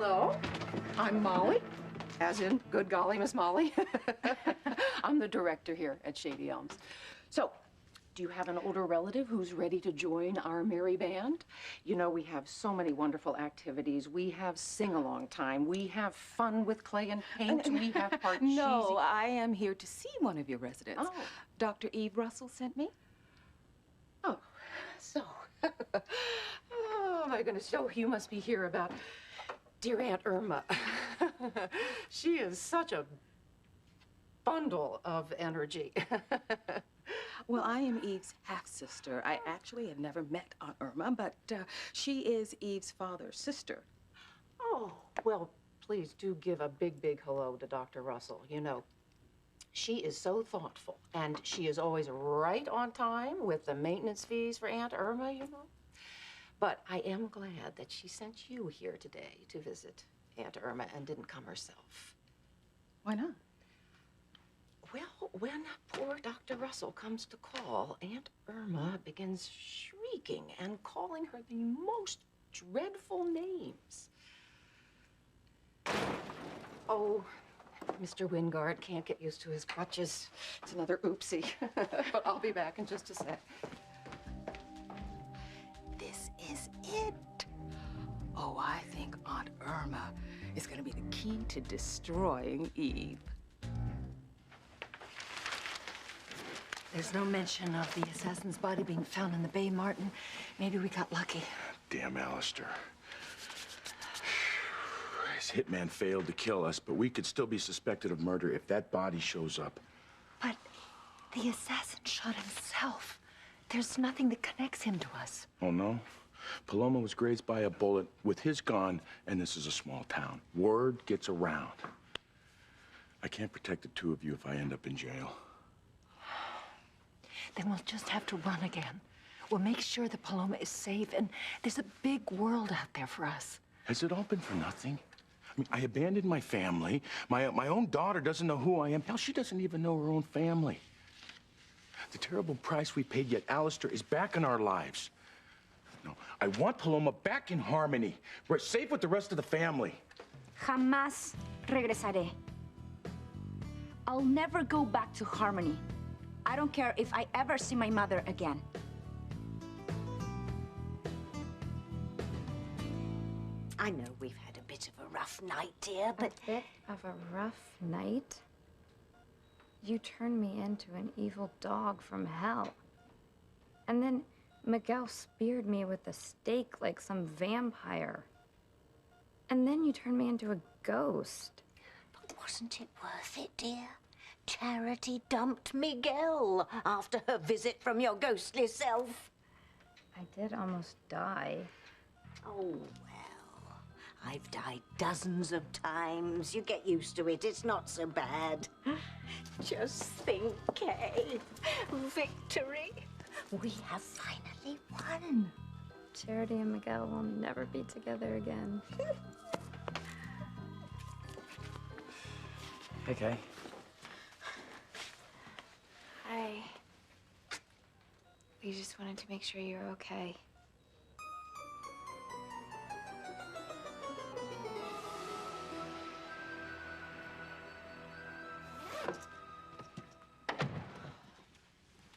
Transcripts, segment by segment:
Hello, I'm Molly, as in good golly, Miss Molly. I'm the director here at Shady Elms. So, do you have an older relative who's ready to join our merry band? You know, we have so many wonderful activities. We have sing-along time. We have fun with clay and paint. We have parcheesi. No, I am here to see one of your residents. Oh. Dr. Eve Russell sent me. Oh, so. Oh, my goodness. So you must be here about dear Aunt Irma. She is such a bundle of energy. Well, I am Eve's half-sister. I actually have never met Aunt Irma, but she is Eve's father's sister. Oh, well, please do give a big, big hello to Dr. Russell. You know, she is so thoughtful, and she is always right on time with the maintenance fees for Aunt Irma, you know. But I am glad that she sent you here today to visit Aunt Irma and didn't come herself. Why not? Well, when poor Dr. Russell comes to call, Aunt Irma begins shrieking and calling her the most dreadful names. Oh, Mr. Wingard can't get used to his crutches. It's another oopsie. But I'll be back in just a sec. This is it. Oh, I think Aunt Irma is going to be the key to destroying Eve. There's no mention of the assassin's body being found in the bay, Martin. Maybe we got lucky. Damn Alistair. His hitman failed to kill us, but we could still be suspected of murder if that body shows up. But the assassin shot himself. There's nothing that connects him to us. Oh, no? Paloma was grazed by a bullet with his gun, and this is a small town. Word gets around. I can't protect the two of you if I end up in jail. Then we'll just have to run again. We'll make sure that Paloma is safe, and there's a big world out there for us. Has it all been for nothing? I mean, I abandoned my family. My own daughter doesn't know who I am. Hell, she doesn't even know her own family. The terrible price we paid, yet Alistair is back in our lives. No, I want Paloma back in harmony. We're safe with the rest of the family. Jamás regresaré. I'll never go back to Harmony. I don't care if I ever see my mother again. I know we've had a bit of a rough night, dear, but... A bit of a rough night? You turned me into an evil dog from hell. And then Miguel speared me with a stake like some vampire. And then you turned me into a ghost. But wasn't it worth it, dear? Charity dumped Miguel after her visit from your ghostly self. I did almost die. Oh, well, I've died dozens of times. You get used to it. It's not so bad. Just think, Kay. Victory. We have finally won. Charity and Miguel will never be together again. Hey, Kay. Hi. We just wanted to make sure you're okay.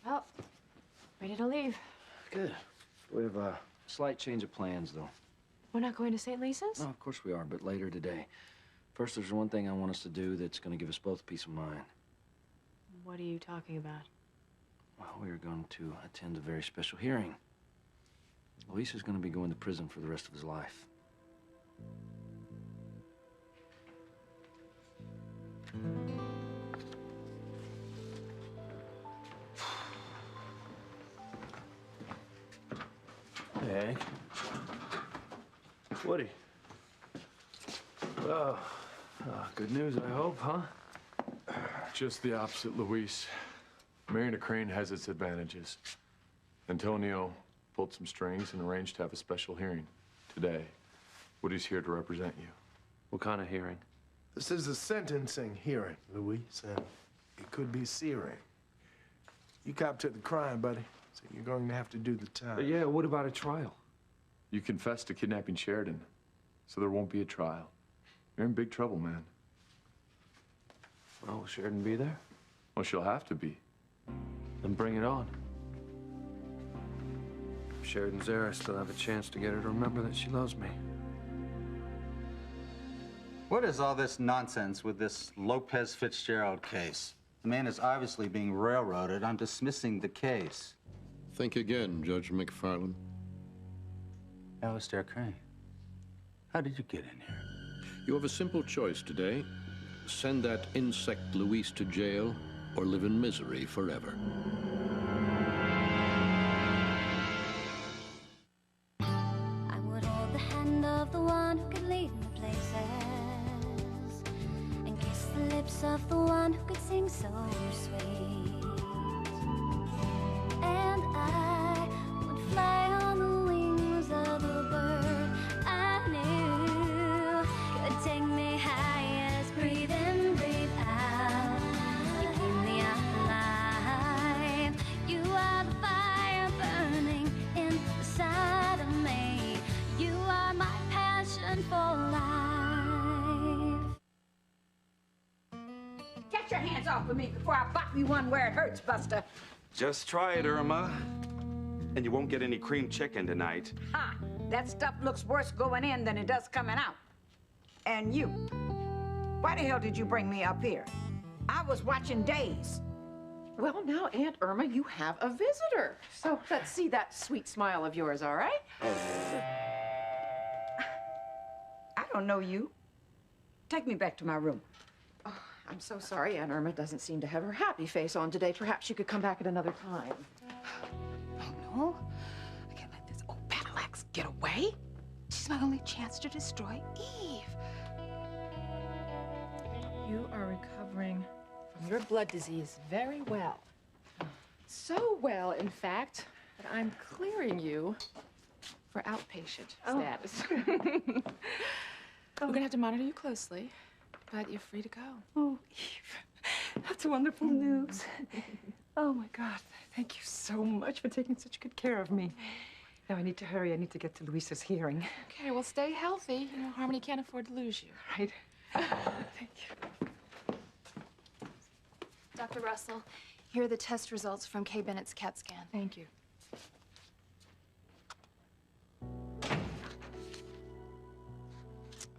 Well, ready to leave. Good. We have a slight change of plans, though. We're not going to St. Lisa's? No, of course we are, but later today. First, there's one thing I want us to do that's going to give us both peace of mind. What are you talking about? Well, we are going to attend a very special hearing. Luis is going to be going to prison for the rest of his life. Hey. Woody. Well, good news, I hope, huh? Just the opposite, Luis. Marrying a Crane has its advantages. Antonio pulled some strings and arranged to have a special hearing today. Woody's here to represent you. What kind of hearing? This is a sentencing hearing, Luis, and it could be searing. You copped to the crime, buddy, so you're going to have to do the time. Yeah, what about a trial? You confessed to kidnapping Sheridan, so there won't be a trial. You're in big trouble, man. Oh, will Sheridan be there? Well, she'll have to be. Then bring it on. If Sheridan's there, I still have a chance to get her to remember that she loves me. What is all this nonsense with this Lopez Fitzgerald case? The man is obviously being railroaded. I'm dismissing the case. Think again, Judge McFarland. Alistair Crane, how did you get in here? You have a simple choice today. Send that insect Luis to jail or live in misery forever. I would hold the hand of the one who could lead me places and kiss the lips of the one who could sing so sweet. And I would fly on the wings of a bird I knew could take me high as breathe in, breathe out. You keep me alive. You are the fire burning inside of me. You are my passion for life. Get your hands off of me before I bop you one where it hurts, Buster. Just try it, Irma. And you won't get any cream chicken tonight. Ha! That stuff looks worse going in than it does coming out. And you, why the hell did you bring me up here? I was watching Days. Well, now, Aunt Irma, you have a visitor. So let's see that sweet smile of yours, all right? I don't know you. Take me back to my room. Oh, I'm so sorry. Aunt Irma doesn't seem to have her happy face on today. Perhaps you could come back at another time. Oh, no. I can't let this old battle axe get away. She's my only chance to destroy Eve. You are recovering from your blood disease very well. So well, in fact, that I'm clearing you for outpatient status. We're gonna have to monitor you closely, but you're free to go. Oh, Eve, that's wonderful news. Oh, my God. Thank you so much for taking such good care of me. Now, I need to hurry. I need to get to Luisa's hearing. Okay, well, stay healthy. You know, Harmony can't afford to lose you. Right. Thank you. Dr. Russell, here are the test results from Kay Bennett's CAT scan. Thank you.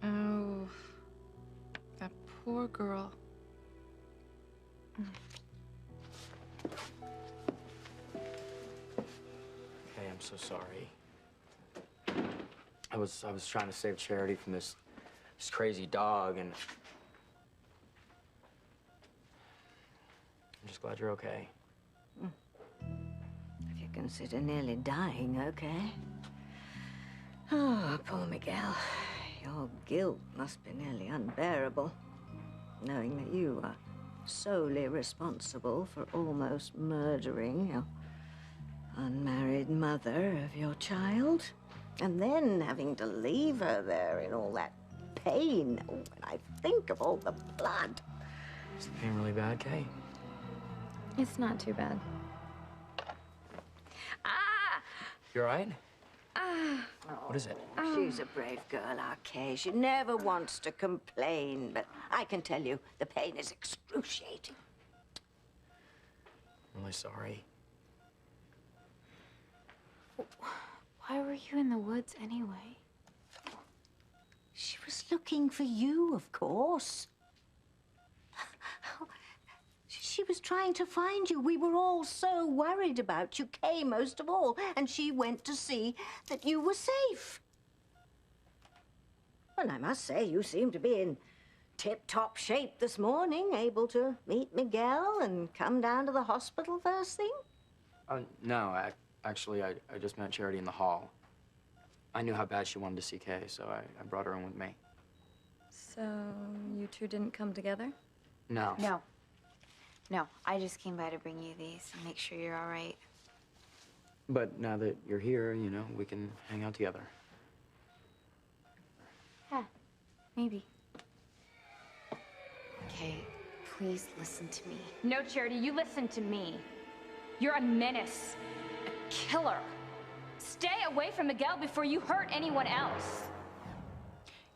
Oh, that poor girl. Hey, I'm so sorry. I was trying to save Charity from this crazy dog, and I'm just glad you're okay. If you consider nearly dying, okay? Oh, poor Miguel. Your guilt must be nearly unbearable, knowing that you are solely responsible for almost murdering your unmarried mother of your child, and then having to leave her there in all that pain. Oh, when I think of all the blood. Is the pain really bad, Kay? It's not too bad. Ah! You all right? Ah! What is it? She's a brave girl, our Kay. She never wants to complain, but I can tell you the pain is excruciating. I'm really sorry. Why were you in the woods anyway? She was looking for you, of course. She was trying to find you. We were all so worried about you, Kay most of all, and she went to see that you were safe. Well, I must say, you seem to be in tip-top shape this morning, able to meet Miguel and come down to the hospital first thing. No, actually, I just met Charity in the hall. I knew how bad she wanted to see Kay, so I brought her in with me. So you two didn't come together? No. No, I just came by to bring you these and make sure you're all right. But now that you're here, you know, we can hang out together. Yeah, maybe. Kay, please listen to me. No, Charity, you listen to me. You're a menace, a killer. Stay away from Miguel before you hurt anyone else.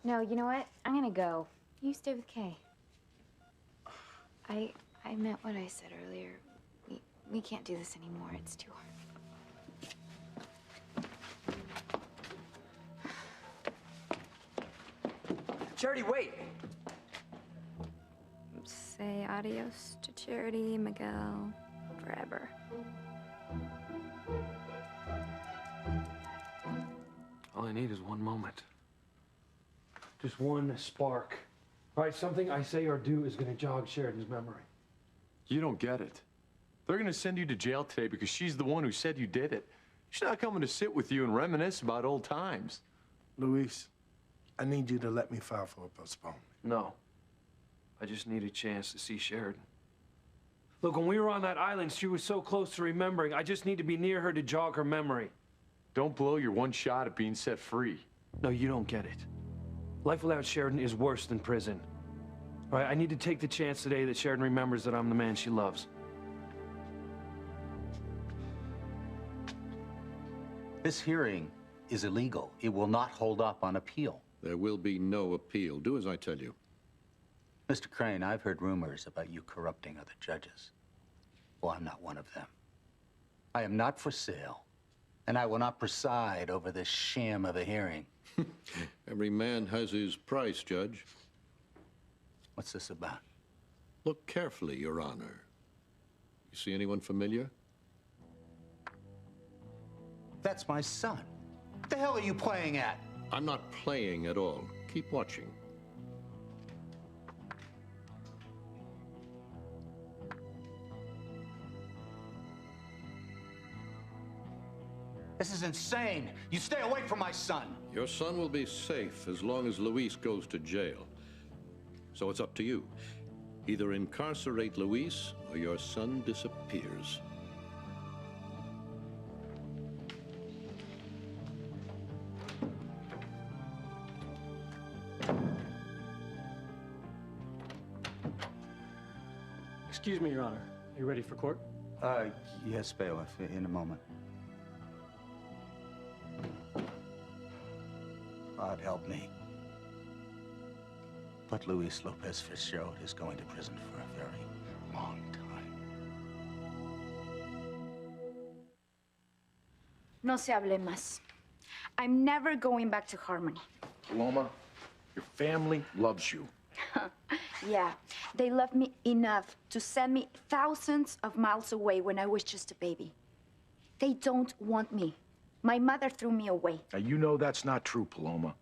No, you know what? I'm gonna go. You stay with Kay. I meant what I said earlier. We can't do this anymore. It's too hard. Charity, wait! Say adios to Charity, Miguel, forever. All I need is one moment. Just one spark. All right, something I say or do is gonna jog Sheridan's memory. You don't get it. They're gonna send you to jail today because she's the one who said you did it. She's not coming to sit with you and reminisce about old times. Luis, I need you to let me file for a postponement. No. I just need a chance to see Sheridan. Look, when we were on that island, she was so close to remembering. I just need to be near her to jog her memory. Don't blow your one shot at being set free. No, you don't get it. Life without Sheridan is worse than prison. All right, I need to take the chance today that Sheridan remembers that I'm the man she loves. This hearing is illegal. It will not hold up on appeal. There will be no appeal. Do as I tell you. Mr. Crane, I've heard rumors about you corrupting other judges. Well, I'm not one of them. I am not for sale, and I will not preside over this sham of a hearing. Every man has his price, Judge. What's this about? Look carefully, Your Honor. You see anyone familiar? That's my son. What the hell are you playing at? I'm not playing at all. Keep watching. This is insane. You stay away from my son. Your son will be safe as long as Luis goes to jail. So it's up to you. Either incarcerate Luis or your son disappears. Excuse me, Your Honor. Are you ready for court? Yes, bailiff, in a moment. God help me. But Luis Lopez Fitzgerald is going to prison for a very long time. No se hable más. I'm never going back to Harmony. Paloma, your family loves you. Yeah, they love me enough to send me thousands of miles away when I was just a baby. They don't want me. My mother threw me away. Now, you know that's not true, Paloma.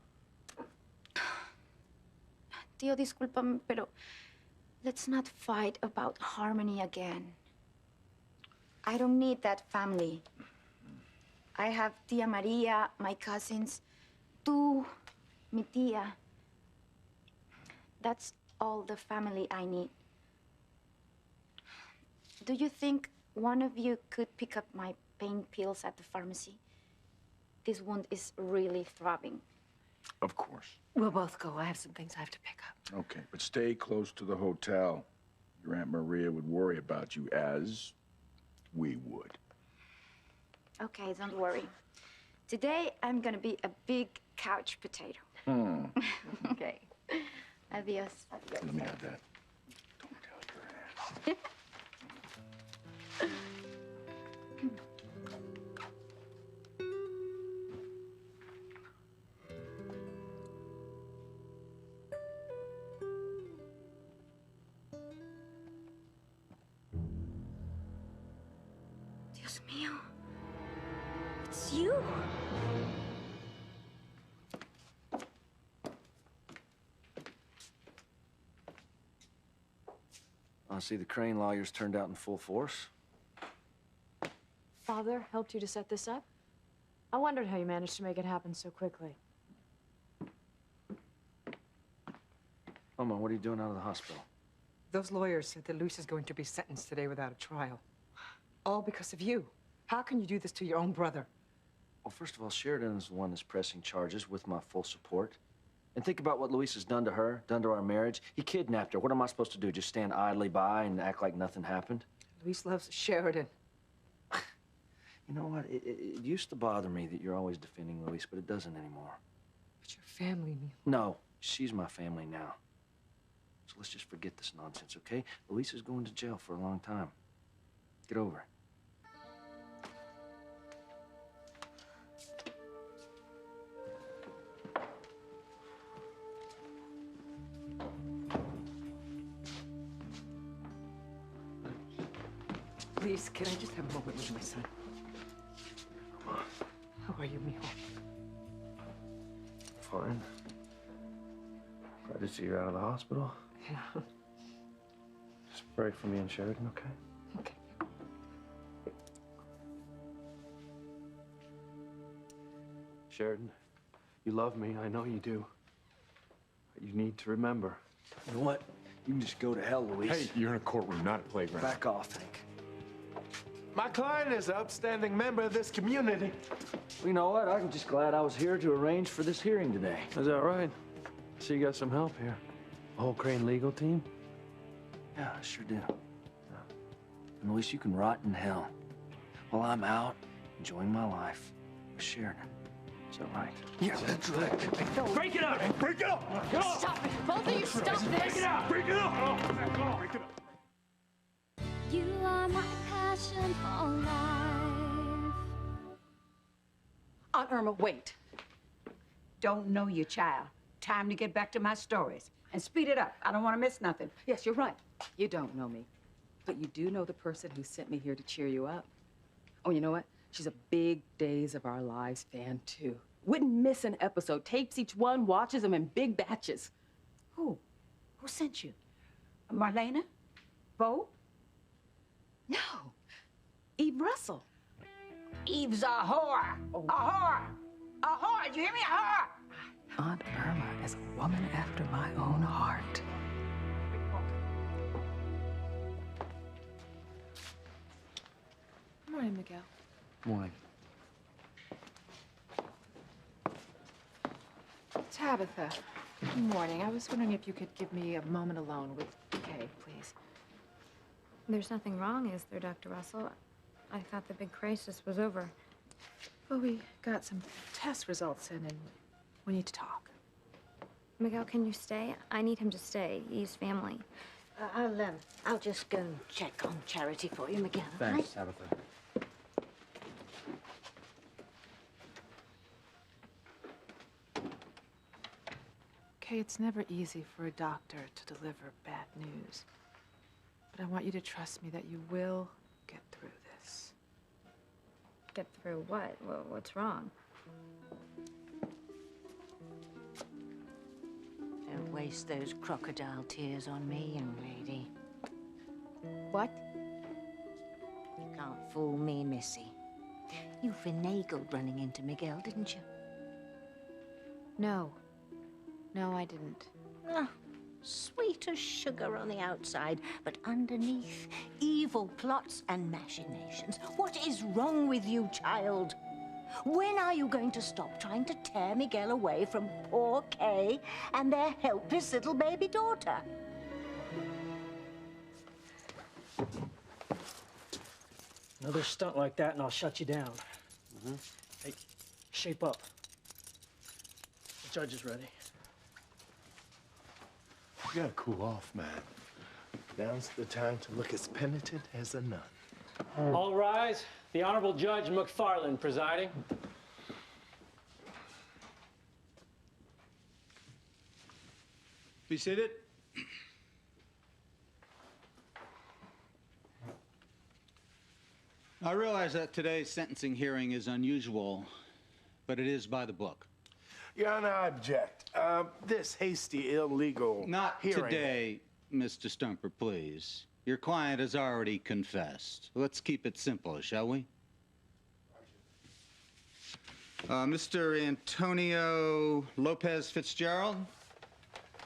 Tío, discúlpame, pero let's not fight about Harmony again. I don't need that family. I have Tia Maria, my cousins, tú, mi tía. That's all the family I need. Do you think one of you could pick up my pain pills at the pharmacy? This wound is really throbbing. Of course. We'll both go. I have some things I have to pick up. Okay, but stay close to the hotel. Your Aunt Maria would worry about you as we would. Okay, don't worry. Today, I'm gonna be a big couch potato. Okay. Adios. Adios. Let me have that. Don't tell your ass. Dios mío. It's you. I see the Crane lawyers turned out in full force. Father helped you to set this up? I wondered how you managed to make it happen so quickly. Oma, what are you doing out of the hospital? Those lawyers said that Luis is going to be sentenced today without a trial. All because of you. How can you do this to your own brother? Well, first of all, Sheridan is the one that's pressing charges with my full support. And think about what Luis has done to her, done to our marriage. He kidnapped her. What am I supposed to do? Just stand idly by and act like nothing happened? Luis loves Sheridan. You know what? It used to bother me that you're always defending Luis, but it doesn't anymore. But your family, Neil. No. She's my family now. So let's just forget this nonsense, okay? Luis is going to jail for a long time. Get over it. Please, can I just have a moment with my son? How are you, mijo? Fine. Glad to see you're out of the hospital. Yeah. Just pray for me and Sheridan, okay? Okay. Sheridan, you love me. I know you do. But you need to remember. You know what? You can just go to hell, Luis. Hey, you're in a courtroom, not a playground. Back off, Hank. My client is an upstanding member of this community. Well, you know what? I'm just glad I was here to arrange for this hearing today. Is that right? So you got some help here. The whole Crane legal team? Yeah, I sure do. And Luis, you can rot in hell while I'm out enjoying my life with Sheridan. Is that right? Yeah, that's right. No. Break it up! Break it up! Get off! Stop it! Both of you, stop this! Break it up! Break it up! Break it up! You are my passion for life. Aunt Irma, wait. Don't know you, child. Time to get back to my stories. And speed it up. I don't want to miss nothing. Yes, you're right. You don't know me. But you do know the person who sent me here to cheer you up. Oh, you know what? She's a big Days of Our Lives fan, too. Wouldn't miss an episode. Tapes each one, watches them in big batches. Who? Who sent you? Marlena? Bo? No. Eve Russell. Eve's a whore. A whore. A whore. Did you hear me? A whore. Aunt Irma is a woman after my own heart. Good morning, Miguel. Morning. Tabitha, good morning. I was wondering if you could give me a moment alone with Kay, please. There's nothing wrong, is there, Dr. Russell? I thought the big crisis was over. Well, we got some test results in, and we need to talk. Miguel, can you stay? I need him to stay. He's family. I'll just go and check on Charity for you, Miguel. Thanks, Tabitha. Kay, it's never easy for a doctor to deliver bad news. But I want you to trust me that you will get through this. Get through what? What's wrong? Don't waste those crocodile tears on me, young lady. What? You can't fool me, Missy. You finagled running into Miguel, didn't you? No. No, I didn't. Ah, sweet as sugar on the outside, but underneath, evil plots and machinations. What is wrong with you, child? When are you going to stop trying to tear Miguel away from poor Kay and their helpless little baby daughter? Another stunt like that and I'll shut you down. Hey, shape up. The judge is ready. You gotta cool off, man. Now's the time to look as penitent as a nun. All rise. The Honorable Judge McFarland presiding. Be seated. I realize that today's sentencing hearing is unusual, but it is by the book. Your Honor, I object. This hasty, illegal Not hearing. today, Mr. Stumper, please. Your client has already confessed. Let's keep it simple, shall we? Mr. Antonio Lopez Fitzgerald?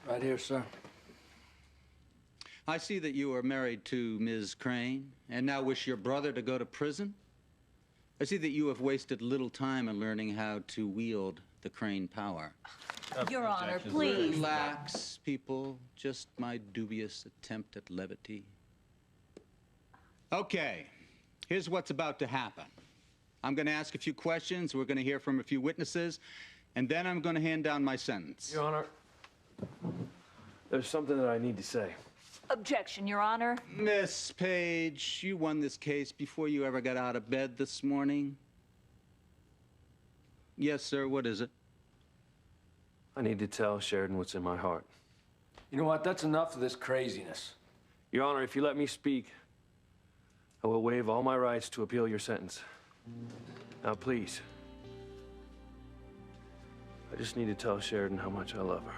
Right here, sir. I see that you are married to Ms. Crane and now wish your brother to go to prison. I see that you have wasted little time in learning how to wield the Crane power. Your Honor, please. Relax, people. Just my dubious attempt at levity. Okay, here's what's about to happen. I'm going to ask a few questions. We're going to hear from a few witnesses, and then I'm going to hand down my sentence. Your Honor, There's something that I need to say. Objection, Your Honor. Miss Page, you won this case before you ever got out of bed this morning. Yes, sir, what is it? I need to tell Sheridan what's in my heart. You know what? That's enough of this craziness. Your Honor, if you let me speak, I will waive all my rights to appeal your sentence. Now, please. I just need to tell Sheridan how much I love her.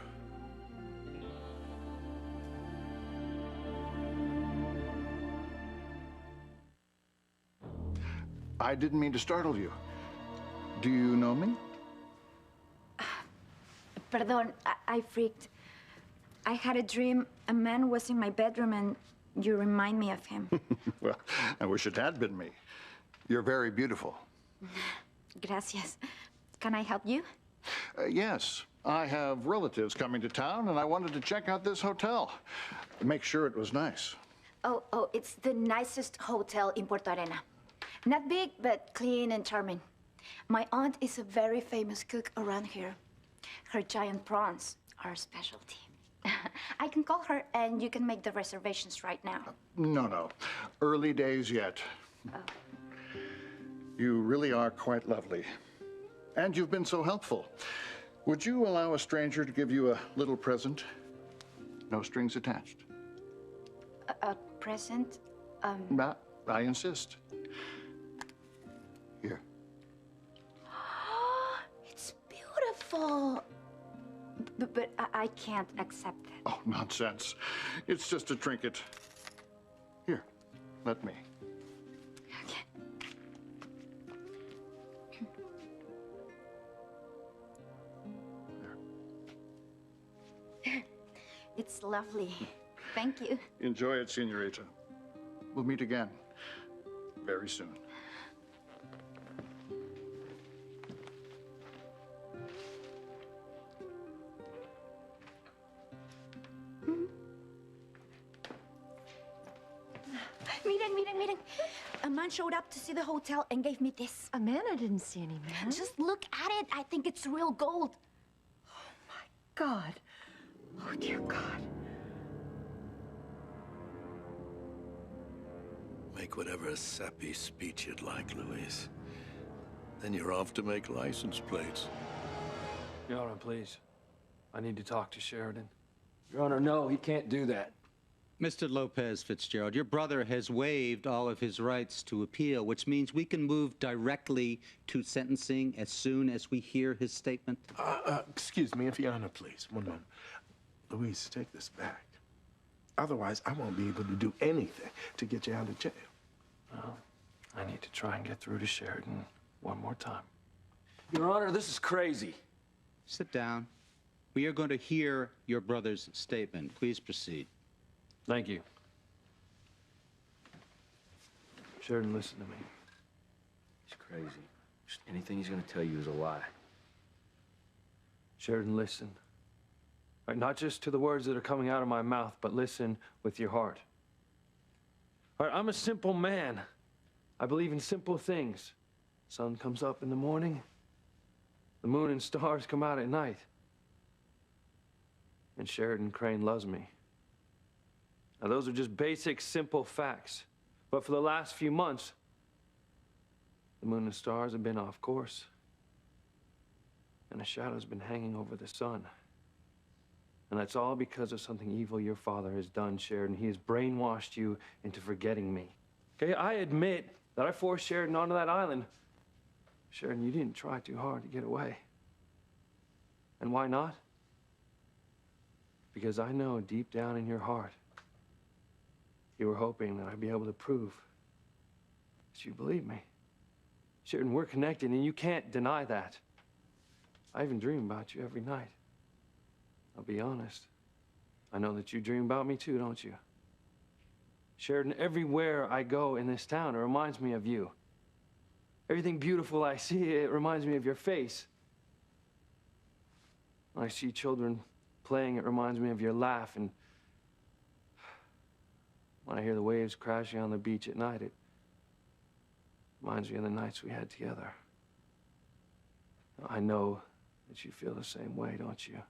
I didn't mean to startle you. Do you know me? Perdón, I freaked. I had a dream. A man was in my bedroom and you remind me of him. Well, I wish it had been me. You're very beautiful. Gracias. Can I help you? Yes, I have relatives coming to town and I wanted to check out this hotel. Make sure it was nice. Oh, it's the nicest hotel in Puerto Arena. Not big, but clean and charming. My aunt is a very famous cook around here. Her giant prawns are a specialty. I can call her and you can make the reservations right now. No. Early days yet. Oh. You really are quite lovely. And you've been so helpful. Would you allow a stranger to give you a little present? No strings attached. A present? I insist. Here. It's beautiful. But I can't accept it. Oh, nonsense. It's just a trinket. Here, let me. It's lovely. Thank you. Enjoy it, senorita. We'll meet again very soon. Miren. A man showed up to see the hotel and gave me this. A man? I didn't see any man. Just look at it. I think it's real gold. God. Oh, dear God. Make whatever sappy speech you'd like, Luis. Then you're off to make license plates. Your Honor, please. I need to talk to Sheridan. Your Honor, no, he can't do that. Mr. Lopez Fitzgerald, your brother has waived all of his rights to appeal, which means we can move directly to sentencing as soon as we hear his statement. Excuse me, if Your Honor, please. One moment. Luis, take this back. Otherwise, I won't be able to do anything to get you out of jail. Well, I need to try and get through to Sheridan one more time. Your Honor, this is crazy. Sit down. We are going to hear your brother's statement. Please proceed. Thank you. Sheridan, listen to me. He's crazy. Just anything he's gonna tell you is a lie. Sheridan, listen. Right, not just to the words that are coming out of my mouth, but listen with your heart. All right, I'm a simple man. I believe in simple things. Sun comes up in the morning. The moon and stars come out at night. And Sheridan Crane loves me. Now, those are just basic, simple facts. But for the last few months, the moon and stars have been off course. And a shadow's been hanging over the sun. And that's all because of something evil your father has done, Sheridan. He has brainwashed you into forgetting me. Okay, I admit that I forced Sheridan onto that island. Sheridan, you didn't try too hard to get away. And why not? Because I know deep down in your heart, you were hoping that I'd be able to prove that you believe me. Sheridan, we're connected, and you can't deny that. I even dream about you every night. I'll be honest. I know that you dream about me too, don't you? Sheridan, everywhere I go in this town, it reminds me of you. Everything beautiful I see, it reminds me of your face. When I see children playing, it reminds me of your laugh, and when I hear the waves crashing on the beach at night, it reminds me of the nights we had together. I know that you feel the same way, don't you?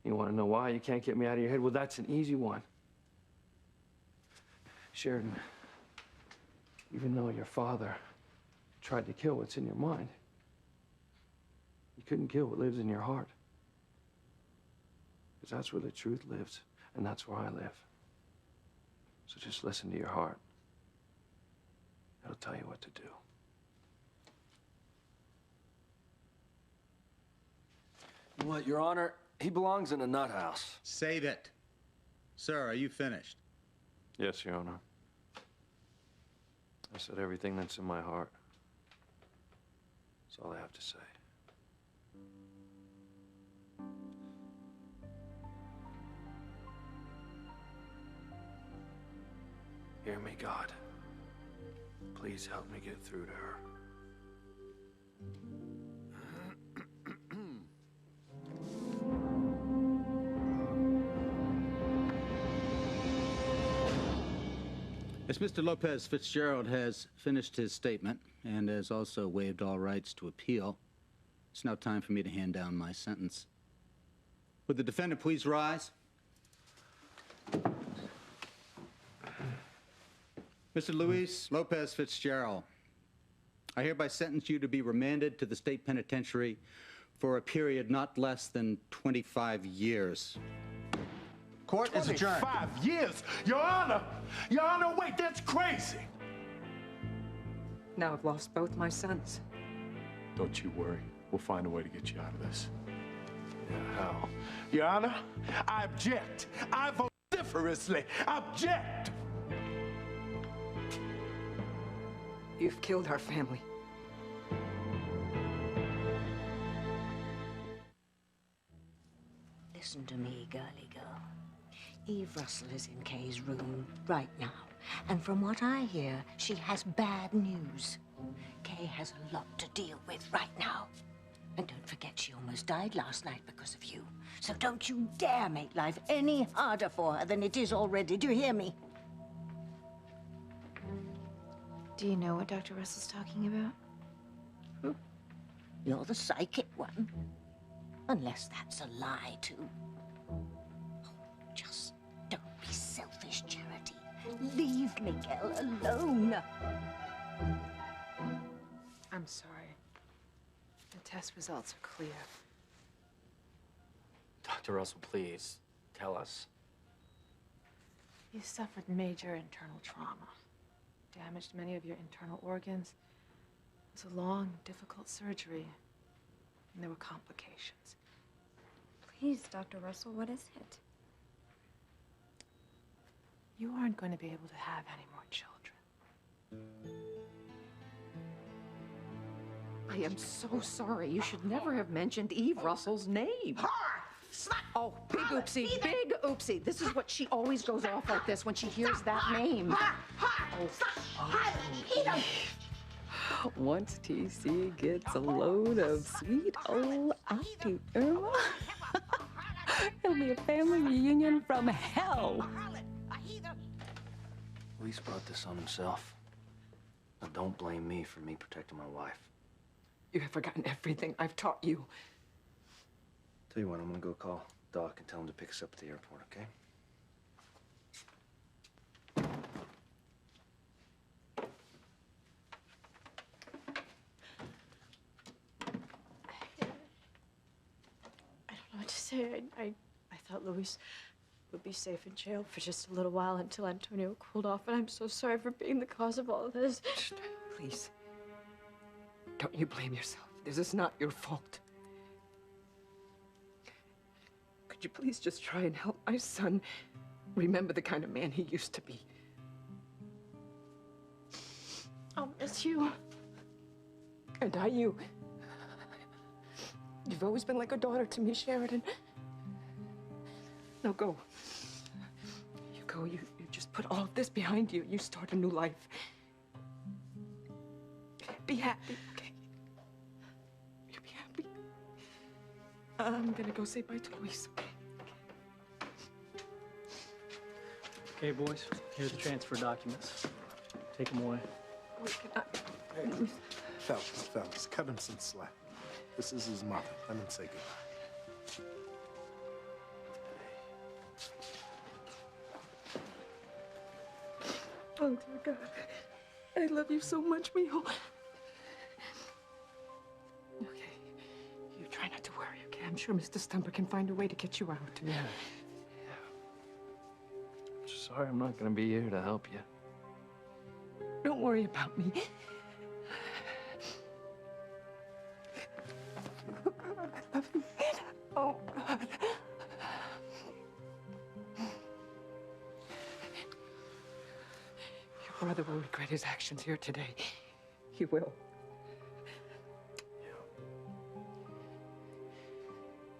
You want to know why you can't get me out of your head? Well, that's an easy one. Sheridan, even though your father tried to kill what's in your mind, you couldn't kill what lives in your heart. Because that's where the truth lives, and that's where I live. So just listen to your heart. It'll tell you what to do. What, Your Honor? He belongs in a nut house. Save it. Sir, are you finished? Yes, Your Honor. I said everything that's in my heart. That's all I have to say. Hear me, God. Please help me get through to her. As Mr. Lopez Fitzgerald has finished his statement and has also waived all rights to appeal, it's now time for me to hand down my sentence. Would the defendant please rise? Mr. Luis Lopez Fitzgerald, I hereby sentence you to be remanded to the state penitentiary for a period not less than 25 years. Court is adjourned. 25 years? Your Honor, wait, that's crazy. Now I've lost both my sons. Don't you worry. We'll find a way to get you out of this. Yeah, how? Your Honor, I object. I vociferously object. You've killed our family. Listen to me, girly girl. Eve Russell is in Kay's room right now. And from what I hear, she has bad news. Kay has a lot to deal with right now. And don't forget, she almost died last night because of you. So don't you dare make life any harder for her than it is already. Do you hear me? Do you know what Dr. Russell's talking about? You're the psychic one. Unless that's a lie, too. Just don't be selfish, Charity. Leave Miguel alone. I'm sorry. The test results are clear. Dr. Russell, please, tell us. You suffered major internal trauma. Damaged many of your internal organs. It was a long, difficult surgery. And there were complications. Please, Dr. Russell, what is it? You aren't going to be able to have any more children. I am so sorry. You should never have mentioned Eve Russell's name. Oh, big oopsie, big oopsie. This is what she always goes off like this when she hears that name. Once TC gets a load of sweet old Auntie Irma, it'll be a family reunion from hell. Luis brought this on himself. Now don't blame me for me protecting my wife. You have forgotten everything I've taught you. Tell you what, I'm gonna go call Doc and tell him to pick us up at the airport, okay? I don't know what to say. I thought Luis would be safe in jail for just a little while until Antonio cooled off, and I'm so sorry for being the cause of all of this. Please. Don't you blame yourself. This is not your fault. Could you please just try and help my son remember the kind of man he used to be? I'll miss you. And I you. You've always been like a daughter to me, Sheridan. Now go. You go. You just put all of this behind you. You start a new life. Be happy, okay? You be happy. I'm gonna go say bye to Luis, okay? Okay, boys, here's the transfer documents. Take them away. Wait, can I... Fellas, cut him some slack. This is his mother. Let him say goodbye. Oh, dear God. I love you so much, mijo. Okay. You try not to worry, okay? I'm sure Mr. Stumper can find a way to get you out. Yeah. Just sorry I'm not gonna be here to help you. Don't worry about me. I love you. Oh, God. Your brother will regret his actions here today. He will.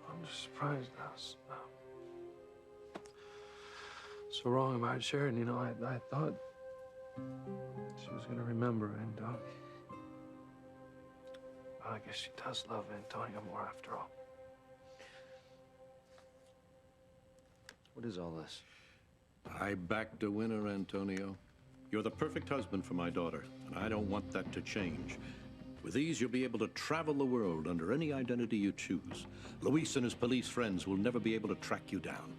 I'm just surprised I was so wrong about Sheridan. You know, I thought she was gonna remember, and well, I guess she does love Antonio more after all. What is all this? I backed a winner, Antonio. You're the perfect husband for my daughter, and I don't want that to change. With these, you'll be able to travel the world under any identity you choose. Luis and his police friends will never be able to track you down.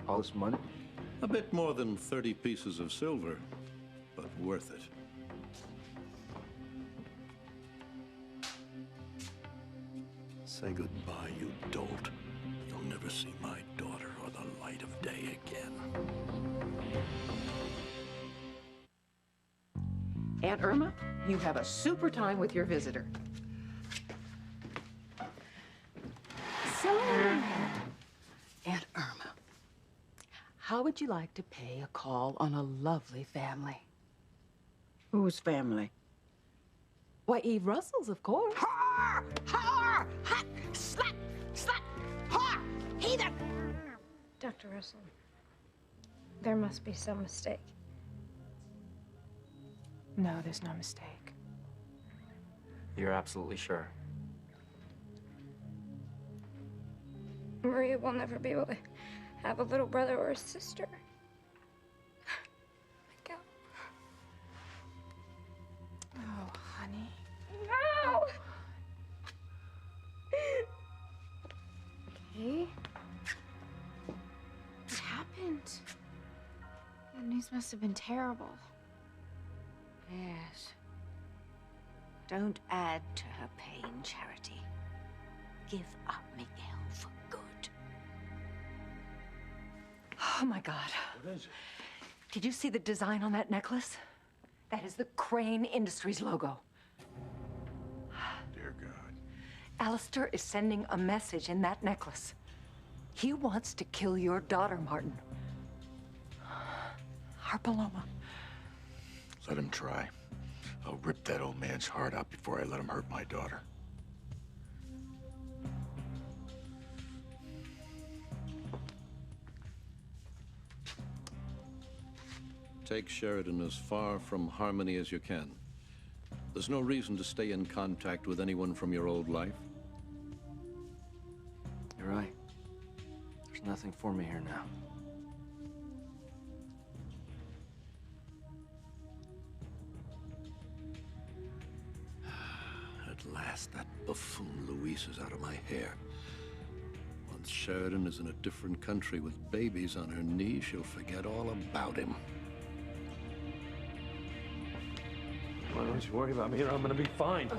All this money? A bit more than 30 pieces of silver, but worth it. Say goodbye, you dolt. You'll never see my daughter or the light of day again. Aunt Irma, you have a super time with your visitor. So, Aunt Irma, how would you like to pay a call on a lovely family? Whose family? Why, Eve Russell's, of course. Whore! Whore! Hot! Slut! Slut! Whore! Heathen! Dr. Russell, there must be some mistake. No, there's no mistake. You're absolutely sure? Maria will never be able to have a little brother or a sister. Miguel. Oh, honey. No! Okay. What happened? The news must have been terrible. Yes. Don't add to her pain, Charity. Give up Miguel for good. Oh, my God. What is it? Did you see the design on that necklace? That is the Crane Industries logo. Dear God. Alistair is sending a message in that necklace. He wants to kill your daughter, Martin. Our Paloma. Let him try. I'll rip that old man's heart out before I let him hurt my daughter. Take Sheridan as far from Harmony as you can. There's no reason to stay in contact with anyone from your old life. You're right. There's nothing for me here now. At last, that buffoon Luis is out of my hair. Once Sheridan is in a different country with babies on her knees, she'll forget all about him. Why don't you worry about me, or I'm gonna be fine.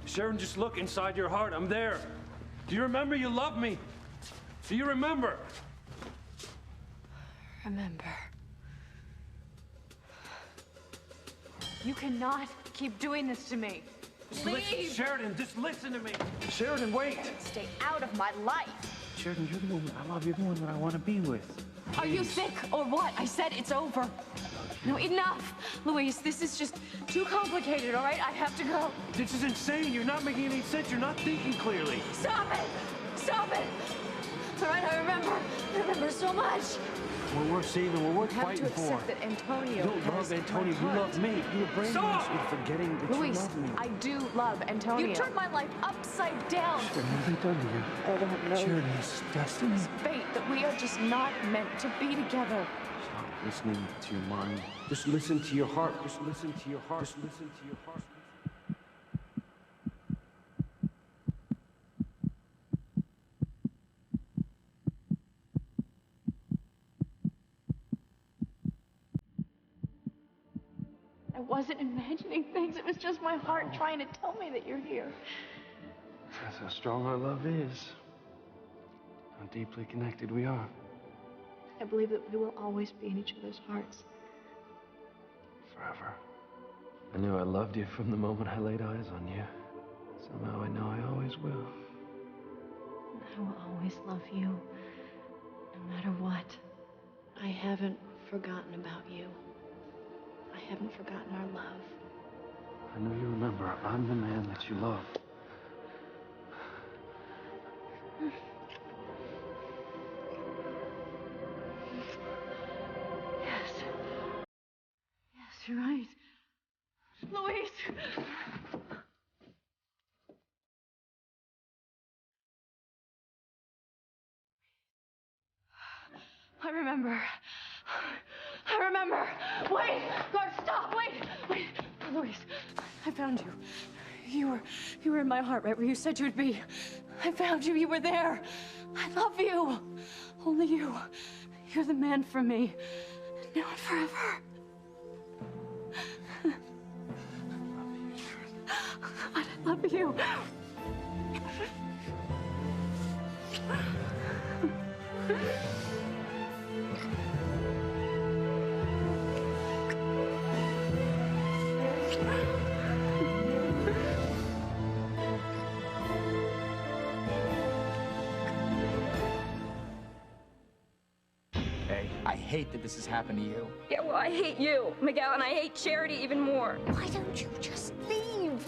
Sharon, just look inside your heart. I'm there. Do you remember you loved me? Do you remember? Remember. You cannot keep doing this to me. Just listen, Sheridan, just listen to me. Sheridan, wait. Stay out of my life. Sheridan, you're the woman I love. You're the one that I want to be with. Are you sick or what? I said it's over. No, enough. Luis, this is just too complicated, all right? I have to go. This is insane. You're not making any sense. You're not thinking clearly. Stop it! Stop it! All right, I remember so much. We're worth saving. We're worth fighting for. You have to accept that Antonio You don't love Antonio. You love me. You're brainwashed into forgetting that Luis, you love me. I do love Antonio. You turned my life upside down. Sheridan, what have I done to you? I don't know. Sheridan, it's destiny. It's fate that we are just not meant to be together. Stop listening to your mind. Just listen to your heart. Just listen to your heart. Just listen to your heart. I wasn't imagining things. It was just my heart trying to tell me that you're here. That's how strong our love is. How deeply connected we are. I believe that we will always be in each other's hearts. Forever. I knew I loved you from the moment I laid eyes on you. Somehow I know I always will. And I will always love you, no matter what. I haven't forgotten about you. I haven't forgotten our love. I know you remember. I'm the man that you love. Yes. Yes, you're right. Luis! I remember. I remember. Wait! God, stop! Wait! Luis, I found you. You were in my heart right where you said you'd be. I found you. You were there. I love you. Only you. You're the man for me. Now and forever. I love you. Hey, I hate that this has happened to you. Yeah, well, I hate you, Miguel, and I hate Charity even more. Why don't you just leave?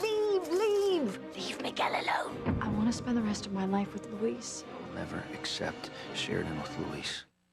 Leave Miguel alone. I want to spend the rest of my life with Luis. I'll never accept Sheridan with Luis.